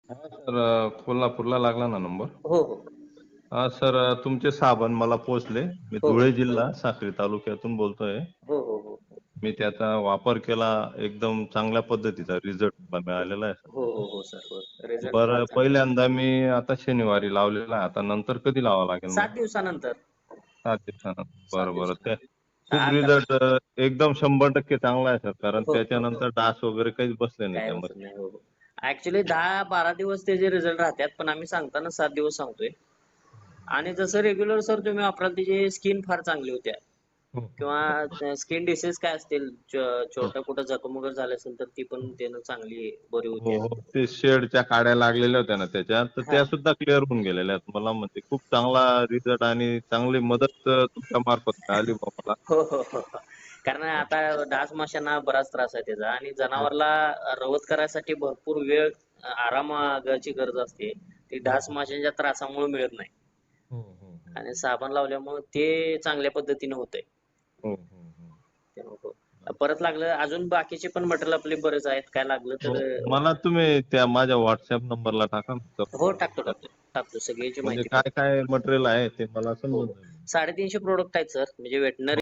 हा सर, कोल्हापूरला लागला ना नंबर? हो, हो. हा सर, तुमचे साबण मला पोहोचले. मी हो, हो. धुळे जिल्हा साक्री तालुक्यातून बोलतोय. हो, हो, हो. मी त्याचा वापर केला, एकदम चांगल्या पद्धतीचा रिझल्ट मला मिळालेला आहे सर. हो, हो, हो सर. हो. रिझल्ट फार बरं, चांगला. पहिल्यांदा मी आता शनिवारी लावलेला आहे. आता नंतर कधी लावावं लागेल 7 मला? दिवसानंतर. 7 दिवसानंतर. 7 बरं, बरं. दिवसानंतर. ते खूप हां, कारण रिझल्ट एकदम 100% चांगला आहे सर. कारण हो, हो, हो. त्याच्यानंतर डास वगैरे काहीच बसले नाही काय बसत त्यामध्ये. नाही. हो, हो. ॲक्चुअली 10-12 दिवस त्याचे रिझल्ट राहतात, पण आम्ही सांगताना 7 दिवस सांगतोय. आणि जसं रेग्युलर सर तुम्ही वापराल त्याची स्किन फार चांगली होत्या. हो, हो, हो. किंवा स्किन डिसीज काय असतील, हो, छोटं कुठं जखम वगैरे झालं असेल, तर ती पण त्यानं चांगली बरी हो, होते. हो. ते शेडच्या काड्या लागलेल्या होत्या ना त्याच्यात, तर त्या हां. सुद्धा क्लिअर होऊन गेलेल्या आहेत. मला म्हणजे खूप चांगला रिझल्ट आणि चांगली मदत तुमच्या मार्फत मिळाली बुवा मला. हो, हो, हो, हो. कारण आता डास माशांना बराच त्रास आहे त्याचा आणि हो, जनावरला रवत करायसाठी भरपूर वेळ आरामाची गरज असते. ती हो, डास माशांच्या त्रासामुळे मिळत नाही. हो, हो, हो. आणि साबण लावल्यामुळे ते चांगल्या पद्धतीने होतंय. हो, हो, हो. त्यामुळं हो. परत लागलं अजून बाकीचे पण मटेरियल आपले बरेच आहेत. काय लागलं हो, तर मला तुम्ही त्या माझ्या WhatsApp नंबरला टाका ना सर. हो, टाकतो, टाकतो. टाकतो. सगळ्याची म्हणजे माहिती काय पाठवतो. काय मटेरियल आहे ते मला हो, समजून हो. जाईल. 350 प्रॉडक्ट आहेत सर. म्हणजे व्हेटरनरी